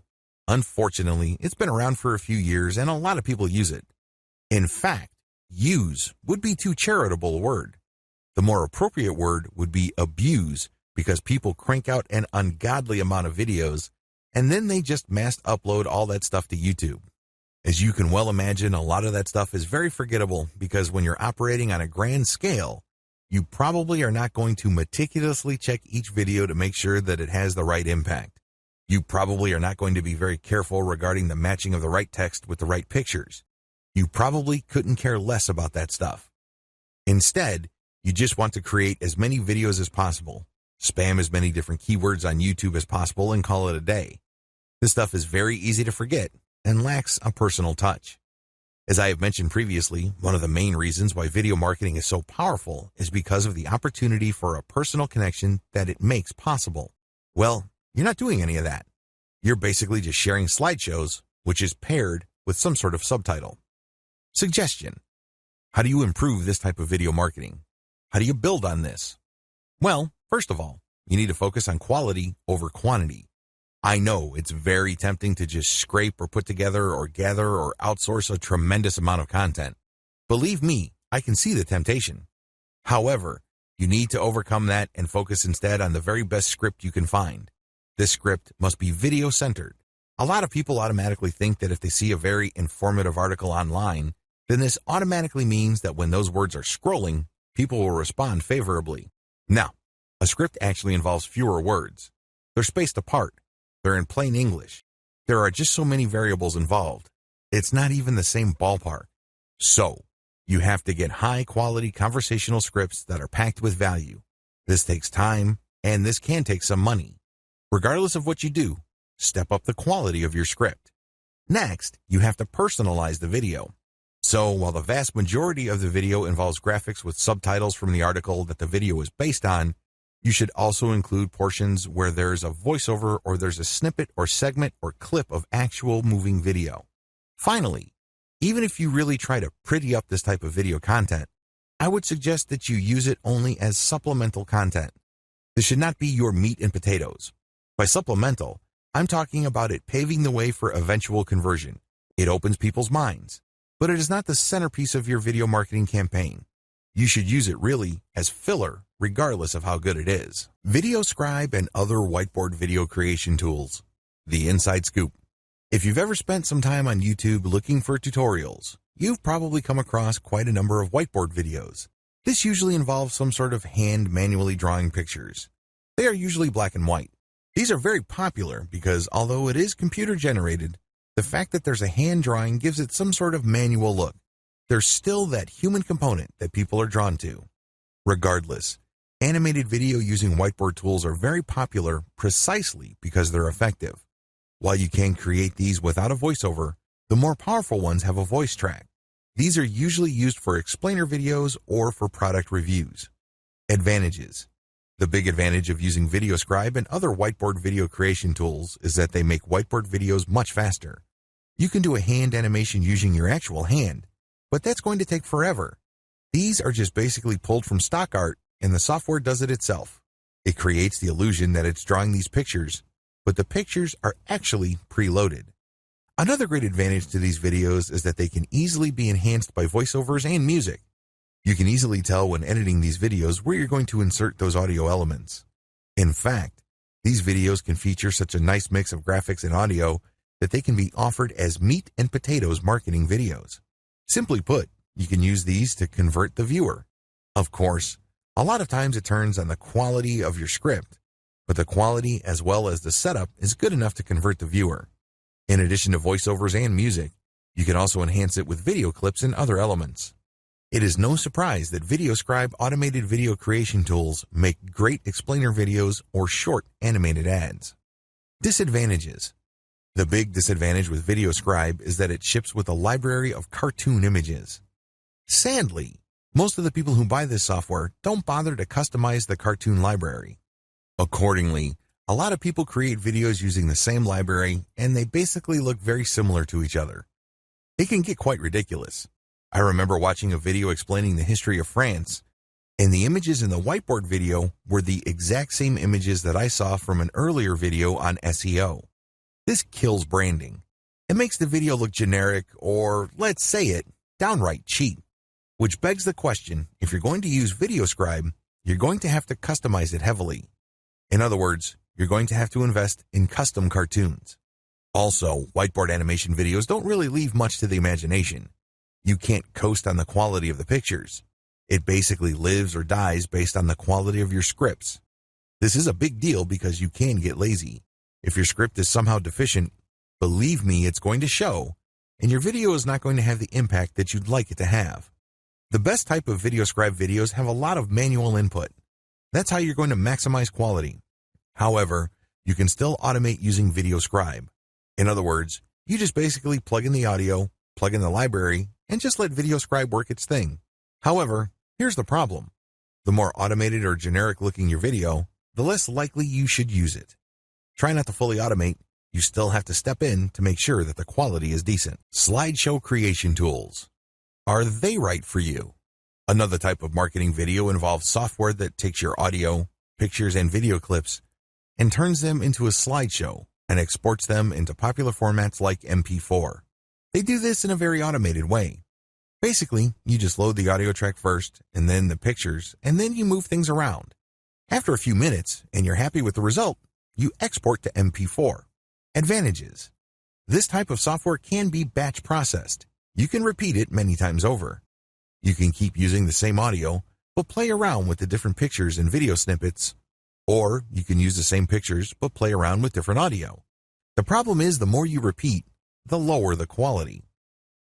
Unfortunately, it's been around for a few years and a lot of people use it. In fact, use would be too charitable a word. The more appropriate word would be abuse, because people crank out an ungodly amount of videos and then they just mass upload all that stuff to YouTube. As you can well imagine, a lot of that stuff is very forgettable because when you're operating on a grand scale, you probably are not going to meticulously check each video to make sure that it has the right impact. You probably are not going to be very careful regarding the matching of the right text with the right pictures. You probably couldn't care less about that stuff. Instead, you just want to create as many videos as possible, spam as many different keywords on YouTube as possible, and call it a day. This stuff is very easy to forget and lacks a personal touch. As I have mentioned previously, one of the main reasons why video marketing is so powerful is because of the opportunity for a personal connection that it makes possible. Well, you're not doing any of that. You're basically just sharing slideshows, which is paired with some sort of subtitle. Suggestion. How do you improve this type of video marketing? How do you build on this? Well, first of all, you need to focus on quality over quantity. I know it's very tempting to just scrape or put together or gather or outsource a tremendous amount of content. Believe me, I can see the temptation. However, you need to overcome that and focus instead on the very best script you can find. This script must be video-centered. A lot of people automatically think that if they see a very informative article online, then this automatically means that when those words are scrolling, people will respond favorably. Now, a script actually involves fewer words. They're spaced apart. They're in plain English. There are just so many variables involved. It's not even the same ballpark. So, you have to get high-quality conversational scripts that are packed with value. This takes time, and this can take some money. Regardless of what you do, step up the quality of your script. Next, you have to personalize the video. So while the vast majority of the video involves graphics with subtitles from the article that the video is based on, you should also include portions where there's a voiceover or there's a snippet or segment or clip of actual moving video. Finally, even if you really try to pretty up this type of video content, I would suggest that you use it only as supplemental content. This should not be your meat and potatoes. By supplemental, I'm talking about it paving the way for eventual conversion. It opens people's minds, but it is not the centerpiece of your video marketing campaign. You should use it really as filler, regardless of how good it is. VideoScribe and other whiteboard video creation tools. The inside scoop. If you've ever spent some time on YouTube looking for tutorials, you've probably come across quite a number of whiteboard videos. This usually involves some sort of hand manually drawing pictures. They are usually black and white. These are very popular because although it is computer generated, the fact that there's a hand drawing gives it some sort of manual look. There's still that human component that people are drawn to. Regardless, animated video using whiteboard tools are very popular precisely because they're effective. While you can create these without a voiceover, the more powerful ones have a voice track. These are usually used for explainer videos or for product reviews. Advantages. The big advantage of using VideoScribe and other whiteboard video creation tools is that they make whiteboard videos much faster. You can do a hand animation using your actual hand, but that's going to take forever. These are just basically pulled from stock art, and the software does it itself. It creates the illusion that it's drawing these pictures, but the pictures are actually preloaded. Another great advantage to these videos is that they can easily be enhanced by voiceovers and music. You can easily tell when editing these videos where you're going to insert those audio elements. In fact, these videos can feature such a nice mix of graphics and audio that they can be offered as meat and potatoes marketing videos. Simply put, you can use these to convert the viewer. Of course, a lot of times it turns on the quality of your script, but the quality as well as the setup is good enough to convert the viewer. In addition to voiceovers and music, you can also enhance it with video clips and other elements. It is no surprise that VideoScribe automated video creation tools make great explainer videos or short animated ads. Disadvantages. The big disadvantage with VideoScribe is that it ships with a library of cartoon images. Sadly, most of the people who buy this software don't bother to customize the cartoon library. Accordingly, a lot of people create videos using the same library, and they basically look very similar to each other. It can get quite ridiculous. I remember watching a video explaining the history of France, and the images in the whiteboard video were the exact same images that I saw from an earlier video on SEO. This kills branding. It makes the video look generic or, let's say it, downright cheap. Which begs the question, if you're going to use VideoScribe, you're going to have to customize it heavily. In other words, you're going to have to invest in custom cartoons. Also, whiteboard animation videos don't really leave much to the imagination. You can't coast on the quality of the pictures. It basically lives or dies based on the quality of your scripts. This is a big deal because you can get lazy. If your script is somehow deficient, believe me, it's going to show, and your video is not going to have the impact that you'd like it to have. The best type of VideoScribe videos have a lot of manual input. That's how you're going to maximize quality. However, you can still automate using VideoScribe. In other words, you just basically plug in the audio, plug in the library, and just let VideoScribe work its thing. However, here's the problem. The more automated or generic looking your video, the less likely you should use it. Try not to fully automate. You still have to step in to make sure that the quality is decent. Slideshow creation tools. Are they right for you? Another type of marketing video involves software that takes your audio, pictures, and video clips and turns them into a slideshow and exports them into popular formats like MP4. They do this in a very automated way. Basically, you just load the audio track first, and then the pictures, and then you move things around. After a few minutes, and you're happy with the result, you export to MP4. Advantages. This type of software can be batch processed. You can repeat it many times over. You can keep using the same audio, but play around with the different pictures and video snippets. Or you can use the same pictures, but play around with different audio. The problem is the more you repeat, the lower the quality.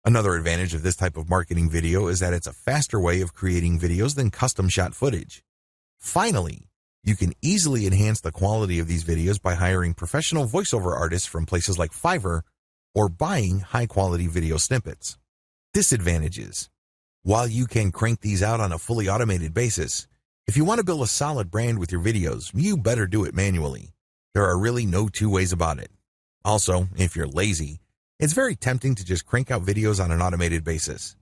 Another advantage of this type of marketing video is that it's a faster way of creating videos than custom shot footage. Finally, You can easily enhance the quality of these videos by hiring professional voiceover artists from places like Fiverr or buying high-quality video snippets. Disadvantages. While you can crank these out on a fully automated basis, if you want to build a solid brand with your videos, you better do it manually. There are really no two ways about it. Also, if you're lazy, it's very tempting to just crank out videos on an automated basis.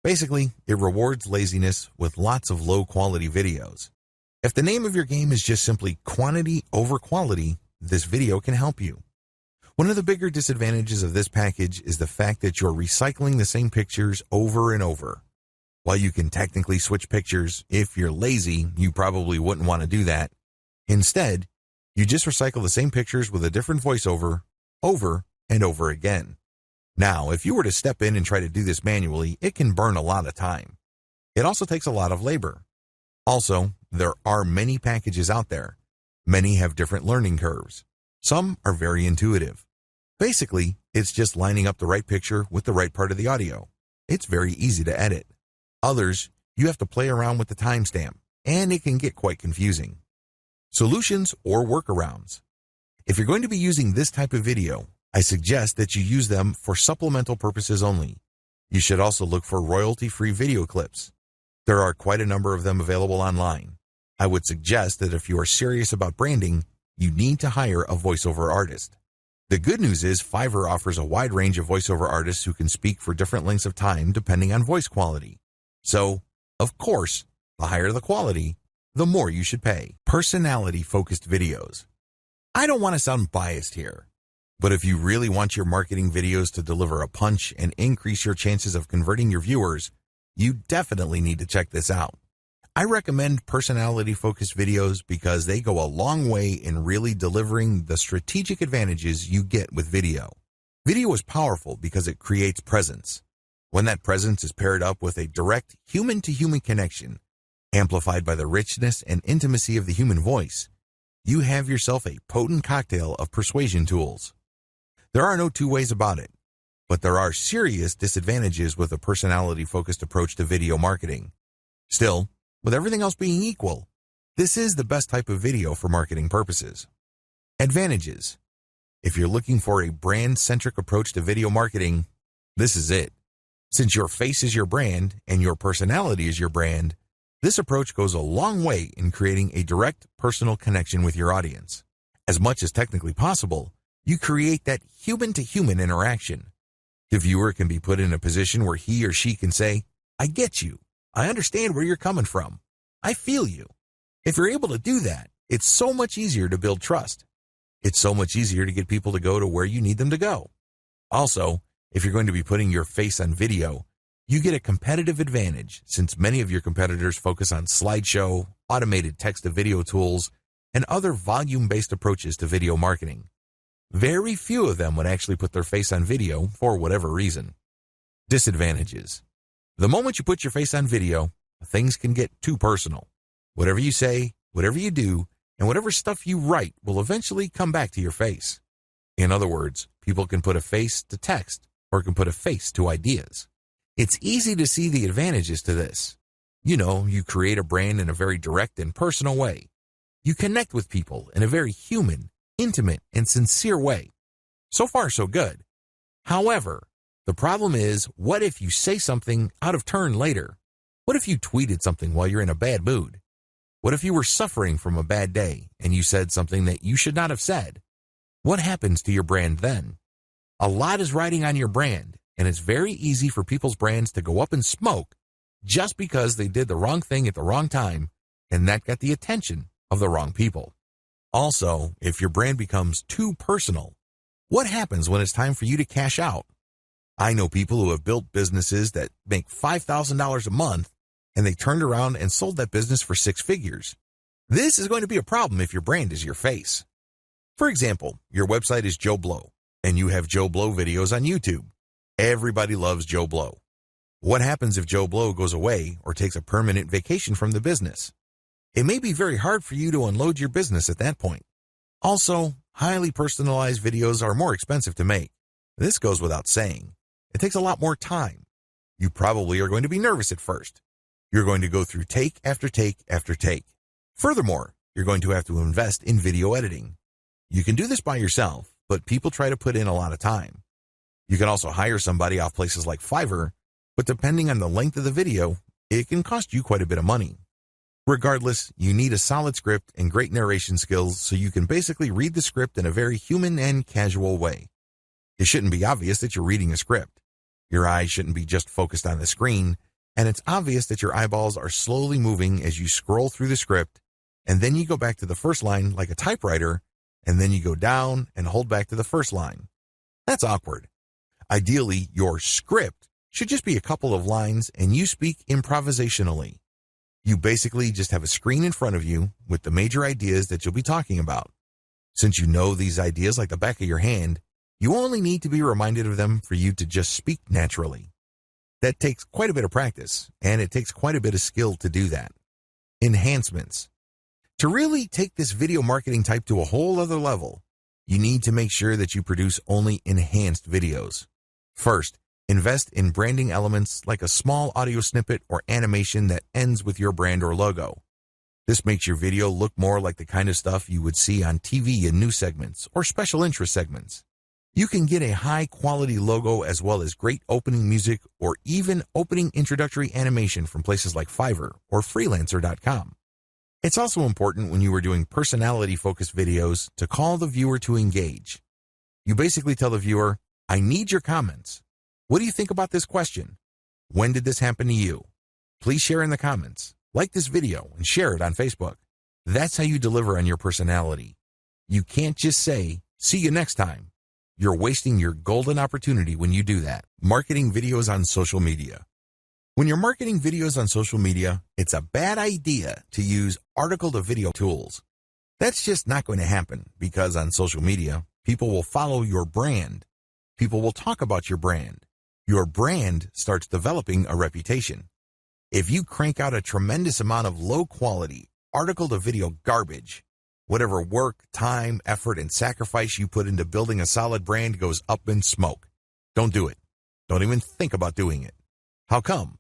Basically, it rewards laziness with lots of low-quality videos. If the name of your game is just simply quantity over quality, this video can help you. One of the bigger disadvantages of this package is the fact that you're recycling the same pictures over and over. While you can technically switch pictures, if you're lazy, you probably wouldn't want to do that. Instead, you just recycle the same pictures with a different voiceover over and over again. Now, if you were to step in and try to do this manually, it can burn a lot of time. It also takes a lot of labor. Also, there are many packages out there. Many have different learning curves. Some are very intuitive. Basically, it's just lining up the right picture with the right part of the audio. It's very easy to edit. Others, you have to play around with the timestamp, and it can get quite confusing. Solutions or workarounds. If you're going to be using this type of video, I suggest that you use them for supplemental purposes only. You should also look for royalty-free video clips. There are quite a number of them available online. I would suggest that if you are serious about branding, you need to hire a voiceover artist. The good news is Fiverr offers a wide range of voiceover artists who can speak for different lengths of time depending on voice quality. So, of course, the higher the quality, the more you should pay. Personality-focused videos. I don't want to sound biased here, but if you really want your marketing videos to deliver a punch and increase your chances of converting your viewers, you definitely need to check this out. I recommend personality-focused videos because they go a long way in really delivering the strategic advantages you get with video. Video is powerful because it creates presence. When that presence is paired up with a direct human-to-human connection, amplified by the richness and intimacy of the human voice, you have yourself a potent cocktail of persuasion tools. There are no two ways about it, but there are serious disadvantages with a personality-focused approach to video marketing. Still, with everything else being equal, this is the best type of video for marketing purposes. Advantages. If you're looking for a brand-centric approach to video marketing, this is it. Since your face is your brand and your personality is your brand, this approach goes a long way in creating a direct personal connection with your audience. As much as technically possible, you create that human-to-human interaction. The viewer can be put in a position where he or she can say, "I get you. I understand where you're coming from. I feel you." If you're able to do that, it's so much easier to build trust. It's so much easier to get people to go to where you need them to go. Also, if you're going to be putting your face on video, you get a competitive advantage since many of your competitors focus on slideshow, automated text-to-video tools, and other volume-based approaches to video marketing. Very few of them would actually put their face on video for whatever reason. Disadvantages. The moment you put your face on video, things can get too personal. Whatever you say, whatever you do, and whatever stuff you write will eventually come back to your face. In other words, people can put a face to text or can put a face to ideas. It's easy to see the advantages to this. You create a brand in a very direct and personal way. You connect with people in a very human, intimate, and sincere way. So far, so good. However, the problem is, what if you say something out of turn later? What if you tweeted something while you're in a bad mood? What if you were suffering from a bad day and you said something that you should not have said? What happens to your brand then? A lot is riding on your brand, and it's very easy for people's brands to go up in smoke just because they did the wrong thing at the wrong time, and that got the attention of the wrong people. Also, if your brand becomes too personal, what happens when it's time for you to cash out? I know people who have built businesses that make $5,000 a month, and they turned around and sold that business for 6 figures. This is going to be a problem if your brand is your face. For example, your website is Joe Blow, and you have Joe Blow videos on YouTube. Everybody loves Joe Blow. What happens if Joe Blow goes away or takes a permanent vacation from the business? It may be very hard for you to unload your business at that point. Also, highly personalized videos are more expensive to make. This goes without saying. It takes a lot more time. You probably are going to be nervous at first. You're going to go through take after take after take. Furthermore, you're going to have to invest in video editing. You can do this by yourself, but people try to put in a lot of time. You can also hire somebody off places like Fiverr, but depending on the length of the video, it can cost you quite a bit of money. Regardless, you need a solid script and great narration skills so you can basically read the script in a very human and casual way. It shouldn't be obvious that you're reading a script. Your eyes shouldn't be just focused on the screen, and it's obvious that your eyeballs are slowly moving as you scroll through the script, and then you go back to the first line like a typewriter, and then you go down and hold back to the first line. That's awkward. Ideally, your script should just be a couple of lines and you speak improvisationally. You basically just have a screen in front of you with the major ideas that you'll be talking about. Since you know these ideas like the back of your hand, you only need to be reminded of them for you to just speak naturally. That takes quite a bit of practice, and it takes quite a bit of skill to do that. Enhancements. To really take this video marketing type to a whole other level, you need to make sure that you produce only enhanced videos. First, invest in branding elements like a small audio snippet or animation that ends with your brand or logo. This makes your video look more like the kind of stuff you would see on TV in news segments or special interest segments. You can get a high-quality logo as well as great opening music or even opening introductory animation from places like Fiverr or Freelancer.com. It's also important when you are doing personality-focused videos to call the viewer to engage. You basically tell the viewer, I need your comments. What do you think about this question? When did this happen to you? Please share in the comments, like this video, and share it on Facebook. That's how you deliver on your personality. You can't just say, see you next time. You're wasting your golden opportunity when you do that. Marketing videos on social media. When you're marketing videos on social media, it's a bad idea to use article-to-video tools. That's just not going to happen because on social media, people will follow your brand. People will talk about your brand. Your brand starts developing a reputation. If you crank out a tremendous amount of low-quality, article-to-video garbage, whatever work, time, effort, and sacrifice you put into building a solid brand goes up in smoke. Don't do it. Don't even think about doing it. How come?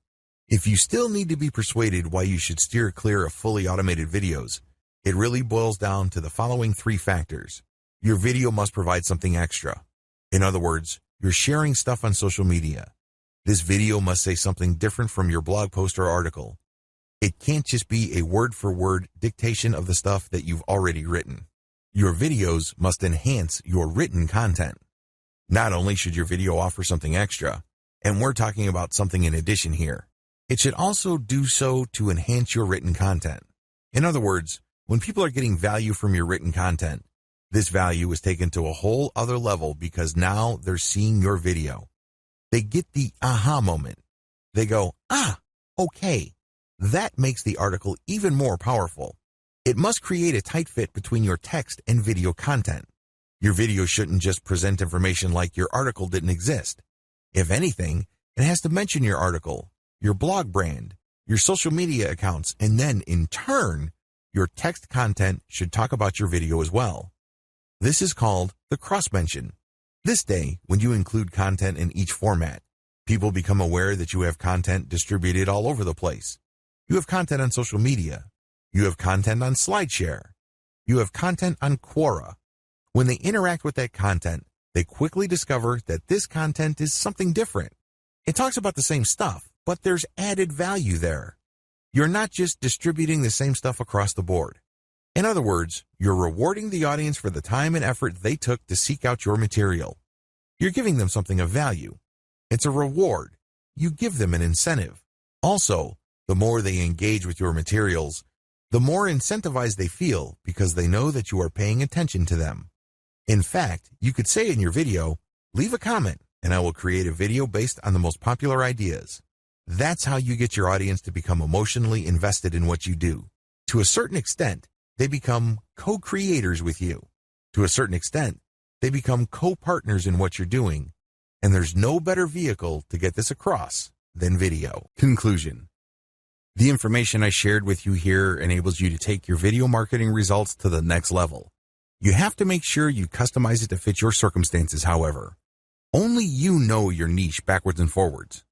If you still need to be persuaded why you should steer clear of fully automated videos, it really boils down to the following 3 factors. Your video must provide something extra. In other words, you're sharing stuff on social media. This video must say something different from your blog post or article. It can't just be a word-for-word dictation of the stuff that you've already written. Your videos must enhance your written content. Not only should your video offer something extra, and we're talking about something in addition here, it should also do so to enhance your written content. In other words, when people are getting value from your written content, this value is taken to a whole other level because now they're seeing your video. They get the aha moment. They go, okay. That makes the article even more powerful. It must create a tight fit between your text and video content. Your video shouldn't just present information like your article didn't exist. If anything, it has to mention your article, your blog brand, your social media accounts, and then, in turn, your text content should talk about your video as well. This is called the cross-mention. This day, when you include content in each format, people become aware that you have content distributed all over the place. You have content on social media. You have content on SlideShare. You have content on Quora. When they interact with that content, they quickly discover that this content is something different. It talks about the same stuff, but there's added value there. You're not just distributing the same stuff across the board. In other words, you're rewarding the audience for the time and effort they took to seek out your material. You're giving them something of value. It's a reward. You give them an incentive. Also, the more they engage with your materials, the more incentivized they feel because they know that you are paying attention to them. In fact, you could say in your video, leave a comment and I will create a video based on the most popular ideas. That's how you get your audience to become emotionally invested in what you do. To a certain extent, they become co-creators with you. To a certain extent, they become co-partners in what you're doing. And there's no better vehicle to get this across than video. Conclusion. The information I shared with you here enables you to take your video marketing results to the next level. You have to make sure you customize it to fit your circumstances, however. Only you know your niche backwards and forwards.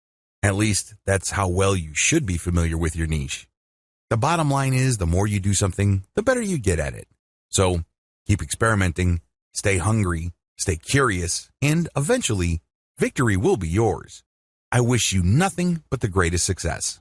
At least, that's how well you should be familiar with your niche. The bottom line is the more you do something, the better you get at it. So keep experimenting, stay hungry, stay curious, and eventually victory will be yours. I wish you nothing but the greatest success.